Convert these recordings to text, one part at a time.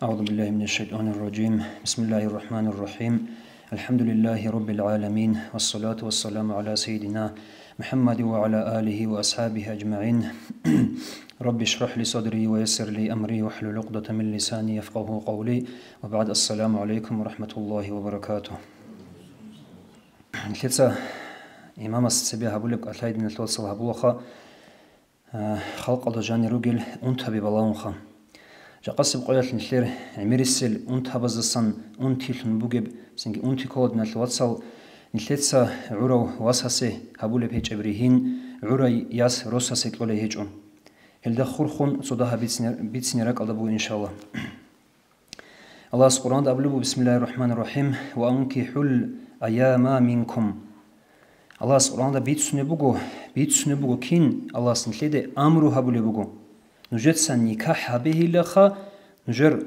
أعوذ بالله من الشيطان الرجيم بسم الله الرحمن الرحيم الحمد لله رب العالمين والصلاة والسلام على سيدنا محمد وعلى آله وأصحابه أجمعين رب اشرح لي صدري ويسر لي أمري واحلل عقدة من لساني يفقهوا قولي وبعد السلام عليكم ورحمة الله وبركاته. لذا إمام السبيه هبولك أتلايد من التوصل هبولخا خلق الله جاني رجل أنتبه بلاونخا جاقصب قيات نخير عميرسل أنت هبزسن أنتيلن بوجب سنجي أنتي كود نتلوصل نخلتسا عرو واساسه هبول بيج إبريهين عري ياس روساسك ولا هيجون هل خورخون صداها بيتسنيرك أدبو إن شاء الله. الله سبحانه أبلغ بسم الله الرحمن الرحيم وأنكحوا الأيام منكم. الله سبحانه بيتسنبوغو كين الله سنخلده أمرو هبول بوغو نجد سن نكاح به لخا نجر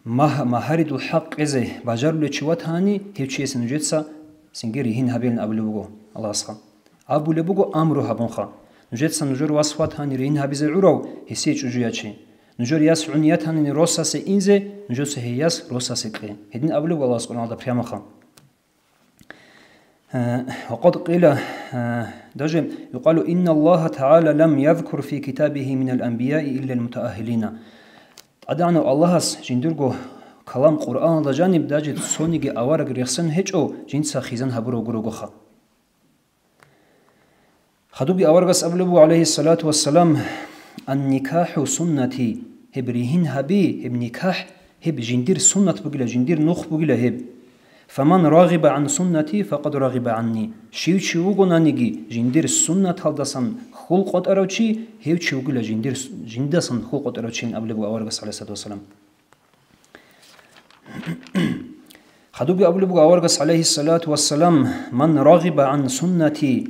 مهارد الحق إزه بجار لشوات هاني هيوشي سن نجد سنجري هين هبيلن أبلغو الله سخا أبلغو أمره هبونخا نجد سن نجر وصفات هاني رين هبيز عرو هسيج وجياتشي نجر ياس عنيات هاني روساس إنزه نجد سهياس روساس قي هدين أبلغو الله سبحانه وتعالى بريامخا. وقد قيل دجم يقال إن الله تعالى لم يذكر في كتابه من الأنبياء إلا المتأهلين. أدعنا الله جندرجو كلام قرآن دجانب داجت سونيج أوارق رخصن هجو جنسا خيزان هبرو غروغخا. خدوبي أوارقس أبلبو عليه الصلاة والسلام النكاح سنتي هبريهن هبي هب نكاح هب جندير سنة بقلا جندير نخ بقلا هب فمن راغب عن سنتي فقد راغب عني شيو شوغونا نيجي جندير السنة هالدسن خلقت أروشي هيو شوغلا جندسن خلقت أروشين أبلغو أورغس عليه الصلاة والسلام. خدوبي أبلغو أورغس عليه الصلاة والسلام من راغب عن سنتي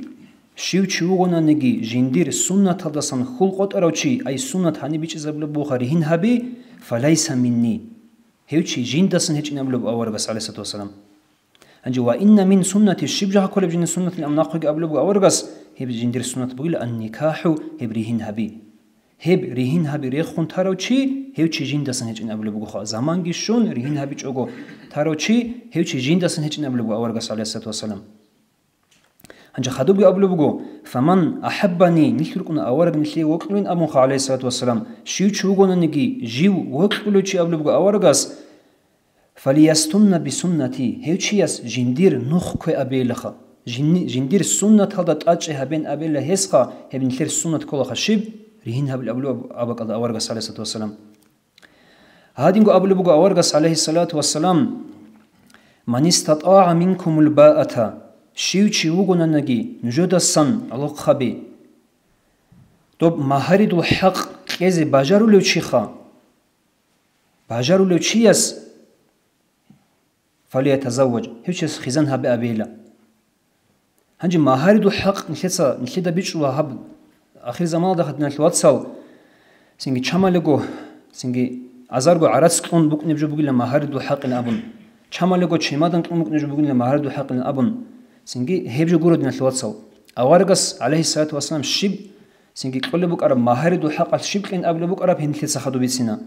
شيو شوغونا نيجي جندير السنة هالدسن خلقت أروشي أي سنة هاني بيش أبلغو خارهين هبي فليس مني هيو شي جندسن هيج أبلغو أورغس عليه الصلاة والسلام. أنجي وإن من سنة الشبجة كل بجن سنة الأمناقق أبلغ أورغس هب جندير سنة بقول النكاح هب ريهن هبي هب ريهن هبي ريخون تارو چي هيو چي جندسن هج أبلغ خا زمان گشون ريهن هبي چوغو تارو چي هيو چي جندسن هج أبلغ أورغس عليه الصلاة والسلام. أنجي خدوبي أبلغ فمن أحبني نخلقنا أورغ نخلي وقلين أبو عليه الصلاة والسلام شيو چوغونا نجي جيو وقلو چي أبلغ أورغس فليستن بسنتي هيوشياس جندير نخ كوي أبيلخا جندير سنة هذا أجه هبين أبيله هسخا هبين خير سنة كلها شيب رهين هبل أبلو أبقى أورغس عليه الصلاة والسلام. هادينغو أبلو أورغس عليه الصلاة والسلام من استطاع منكم الباءة شيوشي وغنا نجي نجود السن الله خبي طب مهارد الحق كذا بجارو لو شيخا بجارو لو شياس فليتزوج هيوشيس خزان هب أبيلا هنجي مهارد الحق نخلصا بيشوا هب آخر زمان دخلت نتلواتسال سنجي شمالجو سنجي أزارجو عرس كون بوك نبجو بقول مهارد الحق الأبن شمالجو شمادن كون بوك نبجو بقول مهارد الحق الأبن سنجي هبجو جورد نتلواتسال أوارجس عليه الصلاة والسلام شيب سنجي كل بوك أرب مهارد الحق الشيب كين قبل بوك أرب هنخلصا خدو بيسنا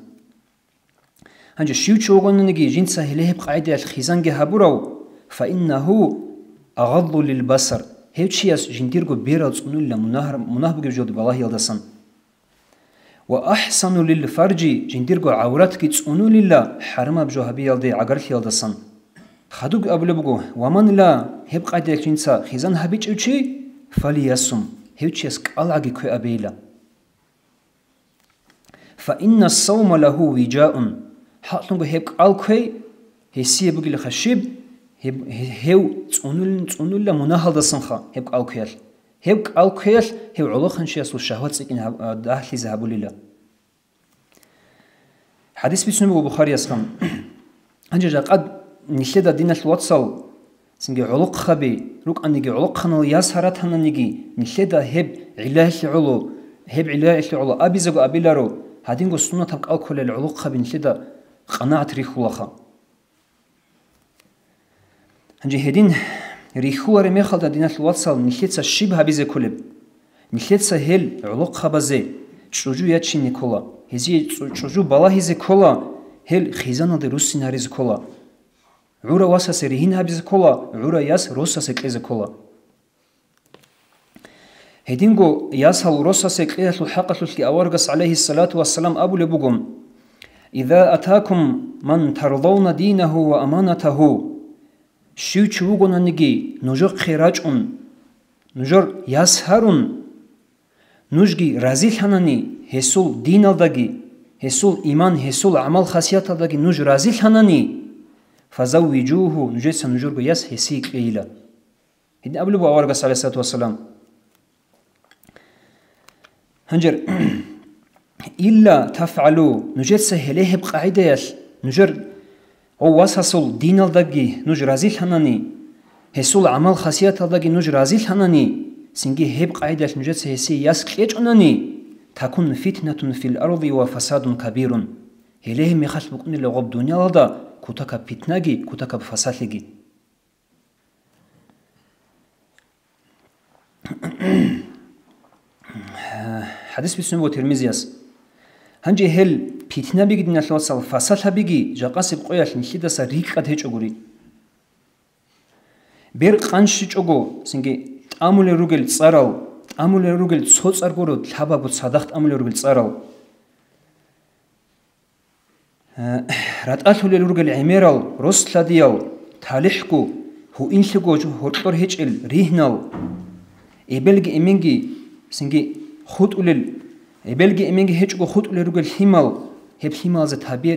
هنجي شيو شوغون نجي جنسه لهب قاعدة الخزان جهبورو فإنه أغض للبصر هيوشياس جنديرجو بيرالز أنولا مناه بجود بالله يلدسن وأحسن للفرج جنديرجو عوراتك أنولا حرم بجو هبي يلدي عقرك يلدسن خدوق أبلبجو ومن لا هب قاعدة جنسه خزان هبيج أوشي فليسم هيوشياس كالعجي كوي أبيلا فإن الصوم له وجاء حاطنغو هيك الكوي هسيه بقول خشيب هيو تونولا مناهل دسنخا هيك الكويل هيو علوخن شياس والشهوات سكين داخلي ذهبوا لله. حديث بيسنو بخاري اسخم انجا قد نخلدا دين الواتسال سنجي علوق خبي روك انجي علوق خنل ياسهرات هننجي نخلدا هب علاج علو ابي زغو ابيلارو هادينغو سنة تبقى الكويل العلوق خبي نخلدا قناعة ريخولاخا هنجي هدين ريخولا رميخل دا دينات الواتسال نخلتسا شبه بيزي كولب نخلتسا هل علوق خبازي چوجو ياتشي نيكولا هزي چوجو بالا هزي كولا هل خيزانا دي روسي ناريز كولا عورا واساس رهين هابيز كولا عورا ياس روساس كليز كولا هدينغو ياسهل روساس كليز الحقة لكي أورغس عليه الصلاة والسلام أبو لبوغم إذا أتاكم من ترضون دينه وأمانته شيو چوغونا نجي نجر خيراجون نجر ياسهرون نجي رازيل هناني هسول دين الداغي هسول إيمان هسول عمل خاصيات الداغي نج رازيل هناني فزوجوه نجيس نجر ياس هسيك إيلا هدين أبو لبو أورغس عليه الصلاة والسلام هنجر إلا تفعلوا نجد سهله بقاعدة نجر أو واسهل دين الدقي نج رازيل هناني هسول عمل خاصيات الدقي نج رازيل هناني سنجي هب قاعدة نجد سهسي يسكيج أناني تكون فتنة في الأرض وفساد كبير هله مخال بكون لغب دنيا لدا كتك فتناجي كتك بفسادجي حديث بسنو ترمزياس هنجي هل بيتنا بيجي دنا لوصل فصلها بيجي جاقاس بقوياش نشيدا سريك قد هيج أقولي بير قانش جوجو سنجي تأمل الرجل صاروا تأمل الرجل صوت أرجورو تحبا بتصادق تأمل الرجل صاروا راتقاله الرجل عميرال رسل ديال تالحكو هو إنشجو هو تطر هيج ريهنال إبلغ إمينجي سنجي خود أولل إبلغ إمينجي هيجو خود أولل رجل حمال هب حمال ز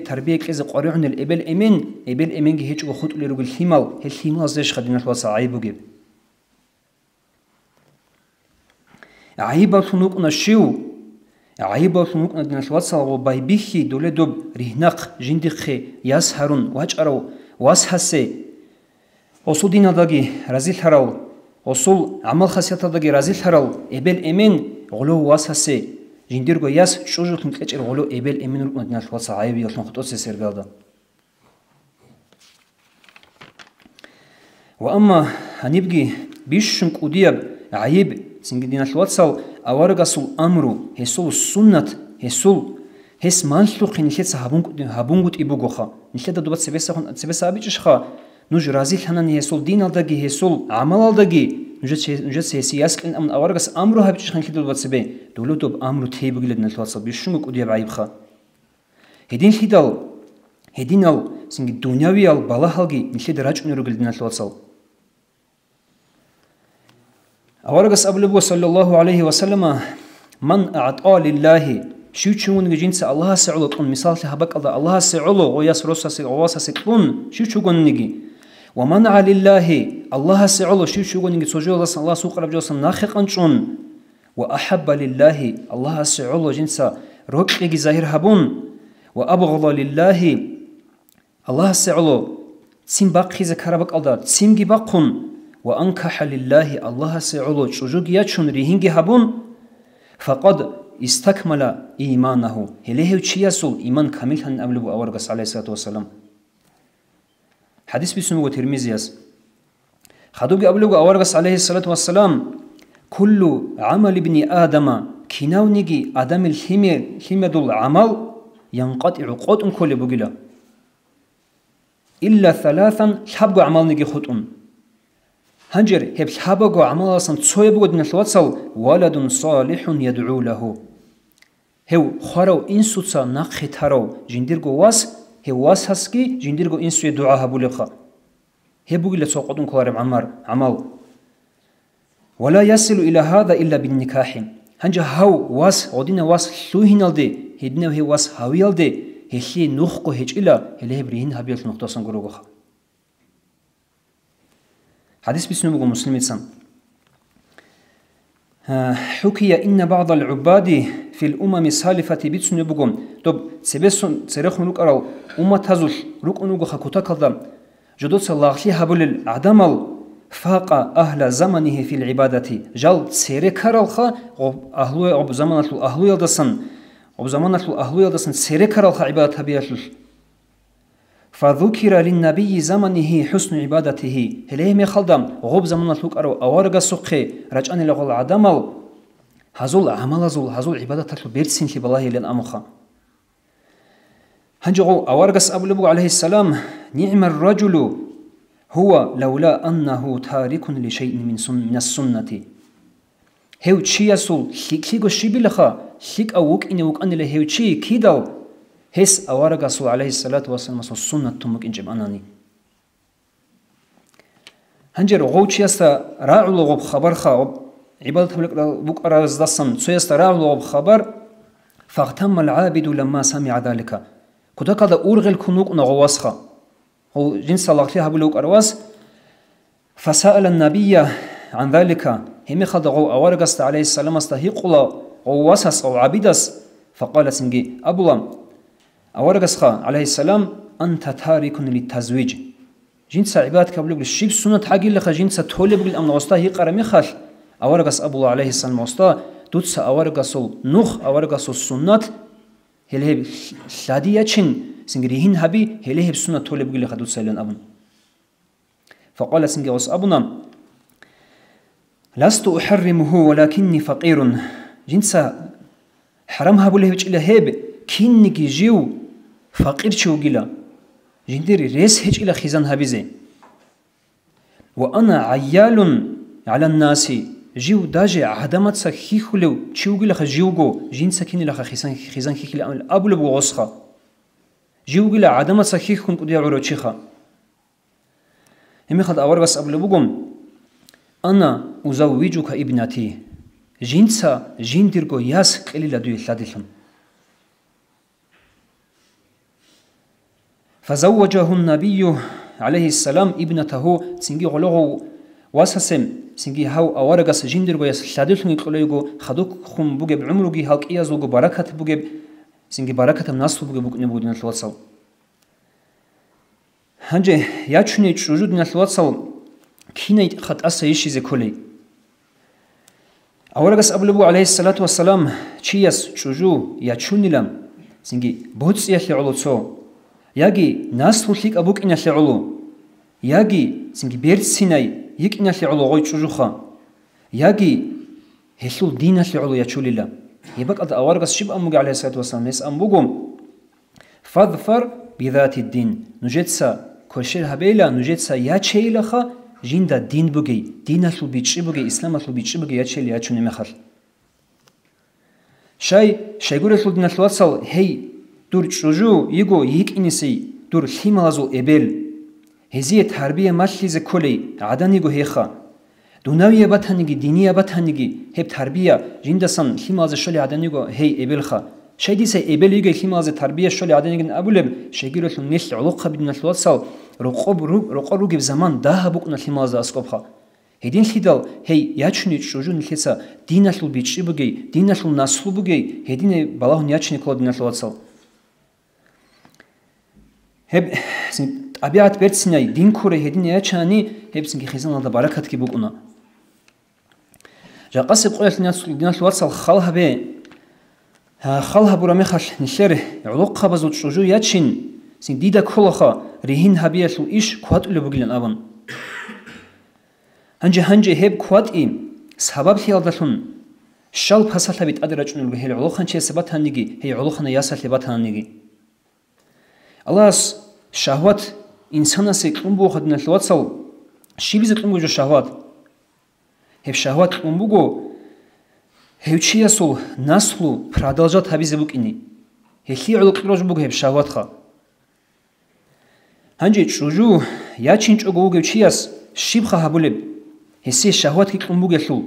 تربية كذا قارعون الإبل إمين إبل إمينجي هيجو خود أولل رجل حمال هل حمال زش خدينا الواسع عيبو جيب عيبا ثنوق نشيو عيبا ثنوق ندنا الواسع وبايبيخي دولة دوب رهنق جندخي ياسهرون وهجرو واسحسي وصول دينا داغي رزيل هراو وصول عمل خاصيات داغي رزيل هراو إبل إمين غلو واسحسي جنديرغو ياس شوجوت نكچر غلو إبل إمين ندنا الواسع عيب يلون خطوس سيرغادا وأما هنبغي بيشنك ودياب عيب سنجدين الواتسال أورغاسول أمرو هسول السنة هسول هس مانسلوقين نشيت هابونغوت إبوغوخا نشيت دوبات سبسا بيجشخا نوج رازيل هنان هسول دين الدقي هسول عمل الدقي نجد سياسك إن أمن أورغاس أمرو هابيجشخا نشيت دوبات سبي دولو دوب أمرو تيبوغي لدن الواتسال بيشنك ودياب عيبخا هدين خيدال هدينال سنجد دنياويال بالاهالغي نشيت راج نروغي لدن الواتسال أورغس أبلغ صلى الله عليه وسلم من أعطى لله شو تشون جنس الله سعلو تون مثال هبك الله سعلو وياس روسا سعواس سكون شو تشون نجي ومنع لله الله سعلو شو تشون نجي سجوا الله سوق رب جوس ناخق أنشون وأحب لله الله سعلو جنس ركع ظاهر هبون وأبغض لله الله سعلو تسم باقي ذكر بك الله تسم جبقون وأنكح لله الله سعلو شجوج ياتشون ريهنجي هبون فقد استكمل إيمانه هليه وشياسول إيمان كامل هن أبلغ أورغس عليه الصلاة والسلام حديث بسنو ترمزياس خدوج أبلغ أورغس عليه الصلاة والسلام كل عمل ابن آدم كناو نجي آدم الحمد العمل ينقطع قطن كل بقلا إلا ثلاثا حبق عمل نجي خطن هنجر هب حبق عمل أصلا تصوي بقدن الواتسال ولد صالح يدعو له هو خارو إنسو تصا نقخي تارو جنديرغو واس هو واس هسكي جنديرغو إنسو يدعا هبوليخا هبوغي لتوقعون كوارم عمل ولا يصل إلى هذا إلا بالنكاح هنجر هاو واس عدين واس لوهين الدي هدنو هي واس هاويل دي هي نوخكو هج إلا هليه بريهن هبيل نقطة سنقروغوخا حديث بسنو مسلم إنسان حكي إن بعض العباد في الأمم السالفة بتسنو بقوم طب سبسون سرخون لك أرو أمة تزل لك أنوغو خكوتا كذا جدود صلاح لها بل العدمال فاق أهل زمنه في العبادة جل سيركر الخا أهلو زمانة الأهلو يلدسن وزمانة الأهلو يلدسن سيركر الخا عبادة بياتل فذكر للنبي زمنه حسن عبادته هليه مخلدم غب زمانة لك أرو أورغ سقي رجعن لغل عدمال هزول عمل هزول عبادة تلو بيرسين في بالله لن أمخا هنجو أورغس أبو عليه السلام نعم الرجل هو لولا أنه تارك لشيء من السنة هيو تشياسول ليكو شبيلخا ليك أوك إني وك أني لهيو تشي كيدال هس أورغس عليه الصلاة والسلام السنة تمك إنجب أناني هنجر غو تشياستا راعو لغو بخبرخا عبادة بك أراز دسم تشياستا راعو لغو بخبر فاغتم العابد لما سمع ذلك كدا كدا أورغل كنوك نغواسخا هو جنس الله فيها بلوك أرواس فسأل النبي عن ذلك هم خدغو أورغست عليه السلام استهيقلا غواسس أو عبيدس فقال سنجي أبولا أورغسخا عليه السلام أنت تارك للتزويج جنس عبادك بلوك الشيب سنة حقي لخا جنس تولي بقل أمن وستا هي قرمي خال أورغس أبولا عليه السلام وستا دوتس أورغسو نوخ أورغسو السنة هلهب شادية سنجريهن هبي هلهب سنة تولي بقل لخا دوتس لن أبن فقال سنجي وس أبنا لست أحرمه ولكني فقير جنسا حرمها بوله هج هيب كينكي جيو فقير شو جلا جندري ريس هج إلى خزان هبيزي وأنا عيال على الناس جيو داجي عدمت سخيخلو شو جلا خجيوجو جنسا كيني لخ خزان خيخل أمل أبلو بغصخا جيو جلا عدمت سخيخون قديا عروتشيخا هم خد أورغس أبلو بقوم أنا أزوجك ابنتي جنسا جندرغو ياس قليلا دوي لادلهم فزوجه النبي عليه السلام ابنته سنجي غلوغو واسسم سنجي هاو أورغس جندرغو ياس لادلهم يقوليغو خدوك خم بوغب عمرغي هالك إيازوغو بركة بوغب سنجي بركة مناسو بوغب نبودنا الواتسال هنجي ياتشوني تشوجودنا الواتسال كيني خط أسا يشيزي كولي أورغس أبلبو عليه الصلاة والسلام چياس چوجو يا چوني لم سنجي بوتس يحلي علو تسو ياجي ناس توليك أبوك إن يحلي علو ياجي سنجي بيرت سيناي يك إن يحلي علو غوي چوجوخا ياجي هلو دين يحلي علو يا چولي لم يبقى أد أورغس شب أموغ عليه الصلاة والسلام نس أمبوغم فاظفر بذات الدين نجدسا كوشير هبيلا نجدسا يا چيلخا جندا دين بوغي دين أصل بيتشي بوغي إسلام أصل بيتشي بوغي ياتشيل ياتشوني مخل شاي شايقول أصل دين أصل أصل هي دور چوجو يگو يك إنسي دور خيمالازو إبل هزية تربية ماليزة كولي عدن يگو هيخا دوناوية باتهنگي دينية باتهنگي هب تربية جندا سن خيمالازة شولي عدن يگو هي إبل خا شاي ديسي إبل يگو خيمالازة تربية شولي عدن يگن أبولب شايقول أصل نيل علاقة بدين أصل أصل رقروق بزمان ده بقنا الحمازة أسقبها هيدين خدال هي ياتشني تشوجون الحسا دين أصل بيتشي بوجي دين أصل نسل بوجي هيدين بلاهن ياتشني كلا دين أصل أتصل هب أبيات بيرتسناي دين كوري هيدين ياتشاني هب سنكي خزان الله بركة كي بقنا جا قصب قولت دين أصل أتصل خالها بي خالها برامي خال نشره علوقها بزو تشوجو ياتشين سين ديدا كلها رهين هبيلو إيش كوات اللي بقولن أبن هنجي هب كوات سبب هي الدلون شال بحصل بيت أدرج إنه هي العلوخن شيء سبتها نيجي هي علوخن ياسر لبتها نيجي الله شهوات إنسان سيكون بو خدنا الواتسال شيء بيزكون بو جو شهوات هب شهوات كون بو هي شيء يسول نسلو برادلجات هبيز بوكيني هي علوق روج بو هب شهوات خا هنجي چوجو يا چينچ اوگو چياس شيبخه هبولب هسي شهوات كي قمبو گلو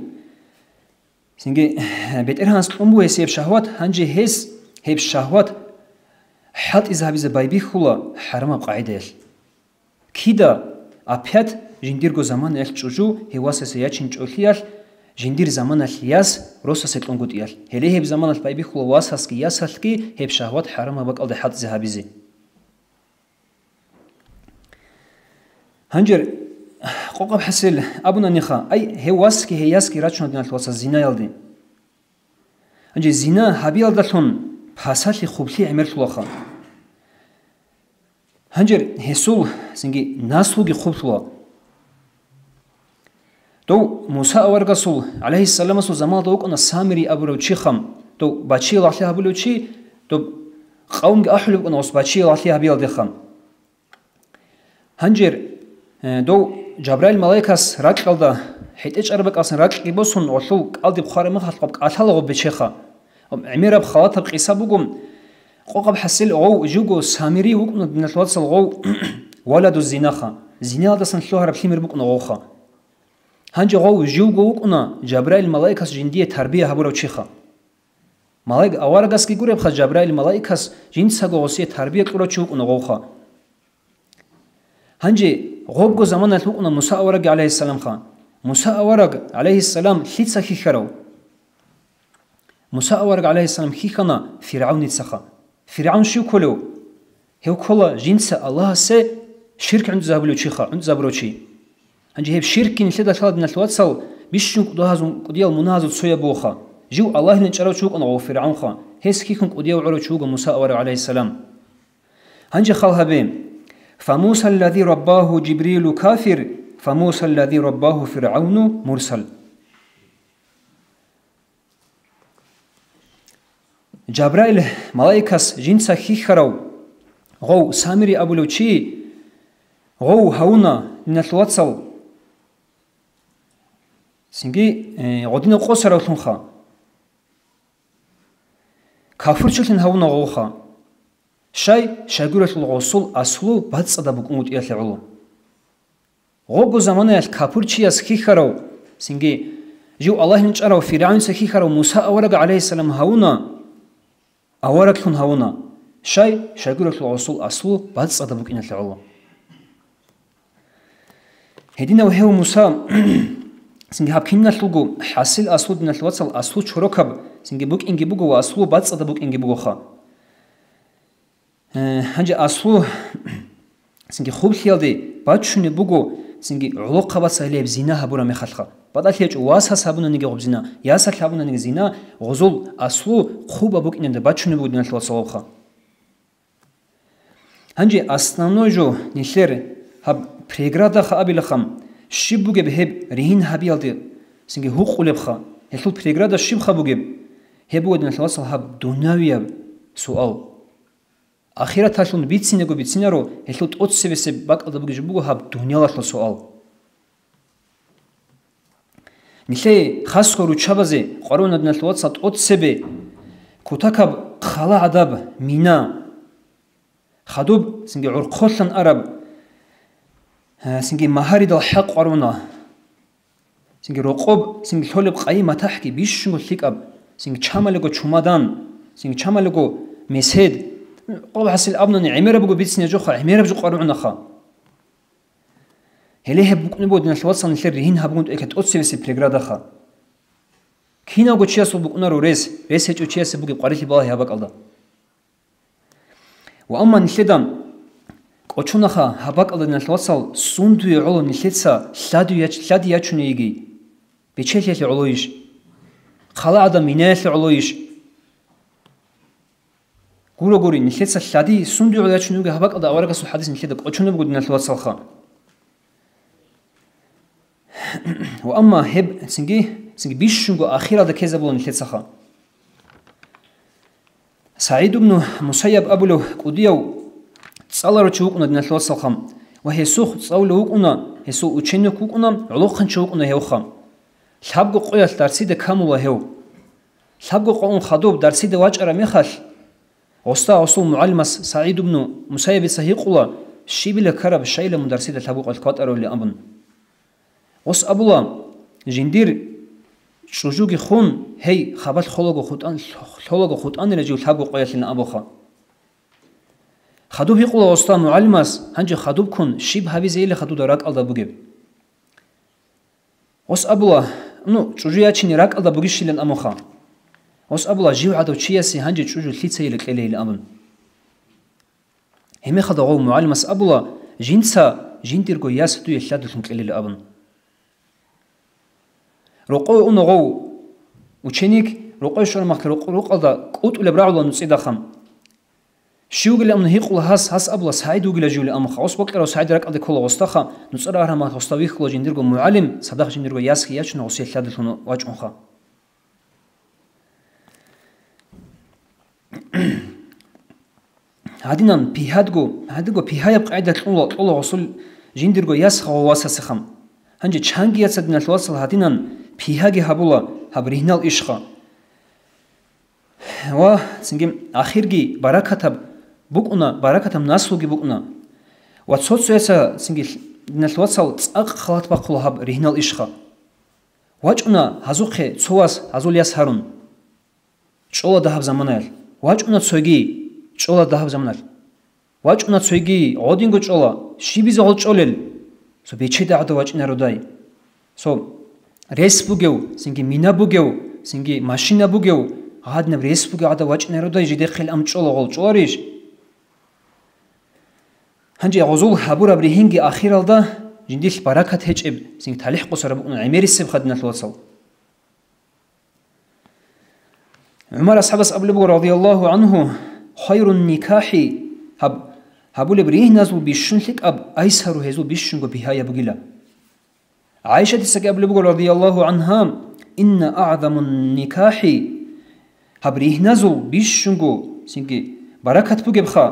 سينگي بيتر هانس قمبو هسي شهوات هنجي هس هب شهوات حط اذا بيز بايبي خلا حرام قاعده كيدا ابيات جنديرگو زمان ال چوجو هواسس يا چينچ اوخيال جندير زمان الياس روسس قنگوتيال هلي هب زمان بايبي خلا واسس كي ياسلكي هب شهوات حرام بقال حط ذهبيزي هنجر قوقب حسل أبونا نخا أي هواسكي هياسكي راتشون دينا الواسا زنا يلدي هنجر زنا هبيال دلون بحاساتي خوبتي عمل تلوخا هنجر هسول سنجي ناسوغي خوبتلوا دو موسى أورغسول عليه السلام سو زمان دوك أنا سامري أبروتشي خم دو باتشي لحلي هبولوتشي دو قوم أحلو أن أصبحتشي الله هبيل دخان هنجر دو جبرائيل ملايكاس راك قلدا حيت أربك أصلا راك يبصون وطلو قلدي بخاري مخاطب قاتل بتشيخا عميرة بخواتها بقيسا بقوم قوقب حسل غو جوجو سامري وقنا بنتوصل غو ولد الزناخا زنا دسن شهر بخيمر بقنا غوخا هنجي غو جوجو وقنا جبرائيل ملايكاس جندية تربية هبورو تشيخا ملايك أوارغاس كي قرب خا جبرائيل ملايكاس جنسا غوسية تربية قرو تشوقنا غوخا هنجي غوبغو زمان الوقنا موسى أورغ عليه السلام خا موسى أورغ عليه السلام حيتسا خيخرو موسى أورغ عليه السلام خيخنا فرعون يتسخا فرعون شو كلو هو كلا جنسا الله سي شرك عند زابلو تشيخا عند زابرو تشي هنجي هب شرك نلدا ثلاث نتوصل بيشو قدوهازم قديال منازل سويا بوخا جو الله نجرو تشوق نغو فرعون خا هيس كيكون قديال عرو تشوق موسى أورغ عليه السلام هنجي خالها بين فموسى الذي رباه جبريل كافر فموسى الذي رباه فرعون مرسل جبرائيل ملايكاس جنسا خيخرو غو سامري أبو لوچي غو هونا نتلواتسل سنجي غدين قصر تونخا كافر شلن هونا غوخا شاي شاغورة الغسول أصلو بادصدا بقومت يالعلو غوغو زمانه الكافر چياس خيخرو سنجي جو الله نجارو فرعون سخيخرو موسى أورغ عليه السلام هونا أورغ هونا شاي شاغورة الغسول أصلو بادصدا بقومت يالعلو هدينا وهو موسى سنجي هابكينا لغو حاصل أصلو دنا الوصل أصلو شروكب سنجي بوك إنجي بوغو أصلو بادصدا بوك إنجي بوغوخا هنجي أصلو سنجي خوب خيالدي باتشوني بوغو سنجي علوقة باتسالي بزينا هبورا مخالخا بدأت هيج واس حسابونا نيجي غب زينا ياسا حسابونا نيجي زينا غزول أصلو خوب أبوك إنده باتشوني بوغو دنا الوصل هنجي أصنانو جو نيشلر هب преграда خابيلخم شيبوغي بهب رهين هابيالدي سنجي حقوق لبخا هلو преграда شيبخا بوغي هبو دنا الوصل هب دنيوية سؤال أخيرا تاشون بيتسينيغو بيتسينيرو هلو تقوت سيبسي باق أدبوغي جبوغو هب دنيالاشلو سؤال نيشلي خاص خورو چابازي قارونا دنا الوصل تقوت سيبي كوتاكب خالا عدب مينا خدوب سنجي عرقوشن عرب سنجي مهاري الحق قارونا سنجي رقوب سنجي حولب قاي متاحكي بيشنغو ثيقب سنجي چامالغو چومادان سنجي چامالغو مسهد قوب حسل أبناني عميرة بقو بيتسني جوخا عميرة بجو قارونا خا هليه بقو نبو دنا الوصل نشلر رهين هبقوند ايكت أتسي بسي بريقرادا خا كينا قو چياسو بقو نارو ريس هجو چياسي بقو قاريخي بالله هبق الدا وأما نشلدام قوچونخا هبق الدا دنا الوصل سوندوي علو نشلدسا لادي ياچوني يجي بيچيلي علويش خلا عدا مينيل علويش غورو غوري نيلتسا لادي سوندو علياچونوغا هبق الدا اورغاسو حديث نيلدا قوچونو بغو دنا الوصل وأما هب سنجي بيشونغو أخيرا دا كيزا بولو نيلتسا سعيد بن مسيب أبولو قديو تصالارو چوقنا دنا الوصل وهي سوخ تصاولو وقنا هسو وچنو كوقنا علوخن چوقنا هيوخا لابغو قويال درسيد كامولا هيو لابغو قون خدوب درسيد واجرا ميخال وستا أصول معلمس سعيد بن مسيب سهيقولا شيبلا كرب شايلا مدرسيد لابغو الكاترو اللي أبن وس أبولا جندير شجوجي خون هي خبال خلوغو خطان رجو لابغو قويال لنا أبوخا خدوب يقولا وستا معلمس هنجي خدوب كون شيب هاوي زيلي خدوب دراك ألدا بوغيب وس أبولا نو چوجوياچيني راك ألدا بوغيشي لن أموخا وس أبولا جيو عدو چياسي هنجي چوجو ليتسي لكلي لأمن همي خدوغو معلمس أبولا جنديرغو ياسدو يلادو لكلي لأمن رقو أنغو وچينيك رقو شور مخ رقو ألدا قوت لبراعو نصيدا خم شيوغ لأمن هيقول هاس أبولا سعيدو غلا جولي أمخا وس بكرو سعيد راك ألدا كولا وستاخا نصرا هرما وستاويخ كولا جنديرغو معلم صدق جنديرغو ياسكي ياچنا وسي لادو واجونخا هادينان هادگو پیهای قاعده طول غسل جندرگو یاس خواسه خم هنج چانگی یاس دین الوصل هادينان پیهاگی هبولا هبرینال اشخا و سنگیم آخرگی برکتاب بوکنا برکتام ناسلوگی بوکنا و صوصیسا سنگی دین الوصل اق خلات باقول هب رینال اشخا واجنا هزوخه صواس هزولیاس هارون چولا دهب زمانال واجنا صوگی چولا دهب زمانال واجنا صوگی عودینگو چولا شیبیز عود چولل سو بیچه دعوت واجنا رودای سو ریس بوگیو سنگی مینا بوگیو سنگی ماشینا بوگیو هادنا ریس بوگیو عدا واجنا رودای جدی خیل ام چولا غول چوریش هنجی غزول هبور ابریهنگی آخر الدا جندیل برکت هچ اب سنگ تالیح قصر بقون عمری سب خدنا الوصل عمر أصحاب أبو رضي الله عنه خير النكاح هبول بريه نازل بيشون لك أيسر هزول بيشون بهاي بقيلا عائشة تسك أبو رضي الله عنها إن أعظم النكاح هبريه نازل بيشون سنجي بركة بقبخا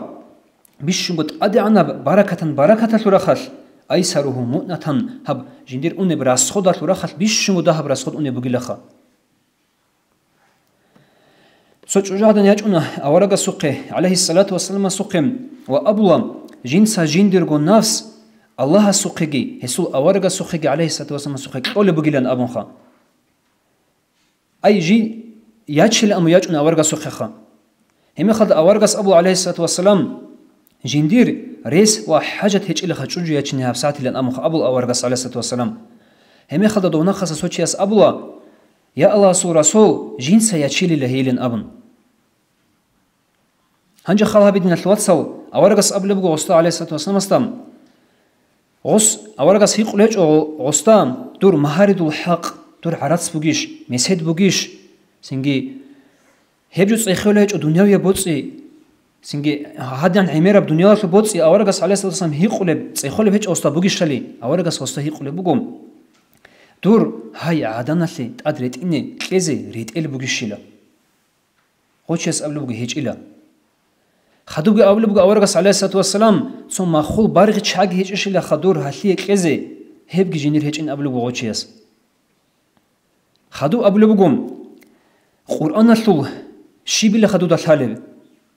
بيشون تأدعنا بركة لرخل أيسره مؤنة هب جندير أني براسخود لرخل بيشون ده براسخود أني بقيلا سوچ وجادن يجونا أورجا سقي عليه الصلاة والسلام سقيم وأبلا جنسا جندرجو نفس الله سقيجي هسول أورجا سقيجي عليه الصلاة والسلام سقيجي أول بقيلان أبونخا أي جي يجشل أمو يجونا أورجا سقيخا هم خد أورجا أبو عليه الصلاة والسلام جندير ريس وحاجة هيج إلى خشوج يجني هفسات لأن أمو أبو أورجا عليه الصلاة والسلام هم خد دونا خاص سوتشياس أبلا يا الله رسول جنسا يجشل لهيلن أبن هنجا خالها بدنا الواتسو أورجس قبل بقى غستا عليه الصلاة والسلام استام أورجس هيق ليج غستام دور مهارد الحق دور عرض بقيش مسهد بقيش سنجي هبجوس إخواليج الدنيا يبوتسي سنجي هادان عميرة بدنيا يبوتسي أورجس عليه الصلاة والسلام هيق لب إخوالي هيج غستا بقيش تلي أورجس غستا هيق لب بقوم دور هاي عادنا لي تقدرت إني كذا ريت إل بقيش شيلا خوشيس قبل بقى هيج إلا خدوبي أول بقى أورجس عليه الصلاة والسلام ثم خول بارغ تشاق هيج إيش اللي خدور هاللي كذا هبجي جنير هيج إن قبل بقى غوتشيس خدو قبل بقوم قرآن الثول شي بيل خدو ده الحالب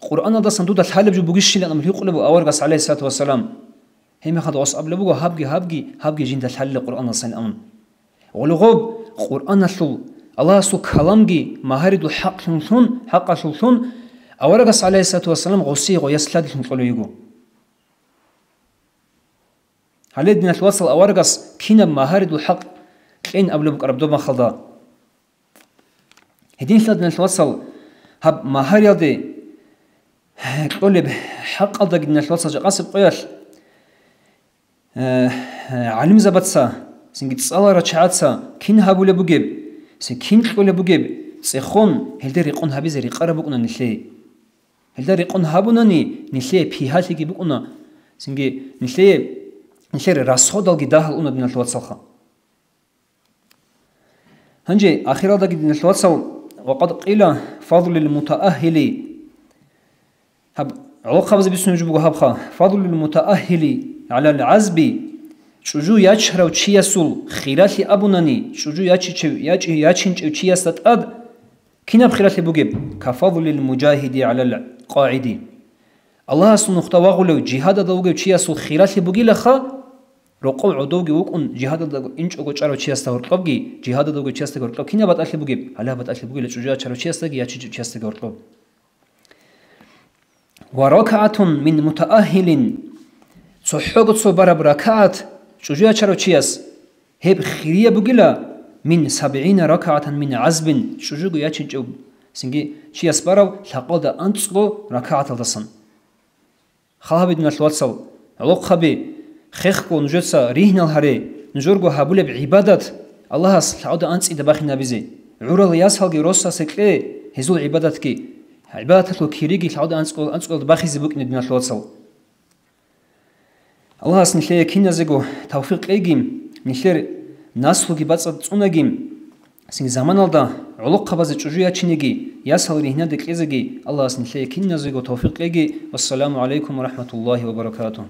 قرآن ده صندوق الحالب جو بقيش اللي أمر يقول بقى أورجس عليه الصلاة والسلام هم خدو أص قبل بقى هبجي جند الحل قرآن الصين أمن ولغوب قرآن الثول الله سو كلامجي مهارد الحق ثون حق ثون أورجس عليه الصلاة والسلام غصي ويسلد في يجو هل دين الوصل أورجس كنا مهارد الحق كين قبل بك رب دوما خلدا هدين سلد دين الوصل هب مهار دي قلب حق قد دين الوصل جقاسب قياش علم زبطسا سنجت صلاة رشعتسا كين هبول بجيب سكين قول بجيب سخون هل دري قن هبي زري قربكنا نشلي هل دري قن هبونني نشلي بيهاتي جيبكنا سنجي نشلي راسخود الجداه الأولى من الواتسخا هنجي آخر هذا من الواتسو وقد قيل فضل المتأهل هب علاقة بس بيسنجبوا هبخا فضل المتأهل على العزب شجو يشهر وشياسول خلال أبونني شجو يشين وشياسات أد كنا بخلال بوجب كفضل المجاهد على القاعد الله سبحانه وتعالى جهاد دوجب وشياسول خلال بوجي لخا رقم عدوجي وكون جهاد دوجب إنش أقول وشياسته ورقبجي جهاد دوجب وشياسته ورقب كنا بتأهل بوجب هلا بتأهل بوجي لشجو يشهر وشياسته يشين وشياسته ورقب وركعة من متأهل صحوق صبر بركعات شجو يشهر وشياس هب خيرية بوجلا من 70 ركعة من عزب شجوع ياتشجو سنجي شياس براو لقد أنتصلو ركعة الدسن خلها بدنا الواتسو علق خبي خيخكو نجوتسا ريهنا الهري نجورجو هابول بعبادة الله لقد أنتص إذا باخنا بزي عور الياس هالجي روسا سكلي هزول عبادتك عبادة لو كيريجي لقد أنتصل باخي زبوك ندنا الواتسو الله سنخلي كينا زيجو توفيق إيجيم نخلي ناس لو جبات صنعيم سين زمان الدا علق بز چجویا چینگی یا سالری هنده کیزگی الله اسن لی کین نزیگو توفیق لگی والسلام علیکم و رحمت الله و برکاته.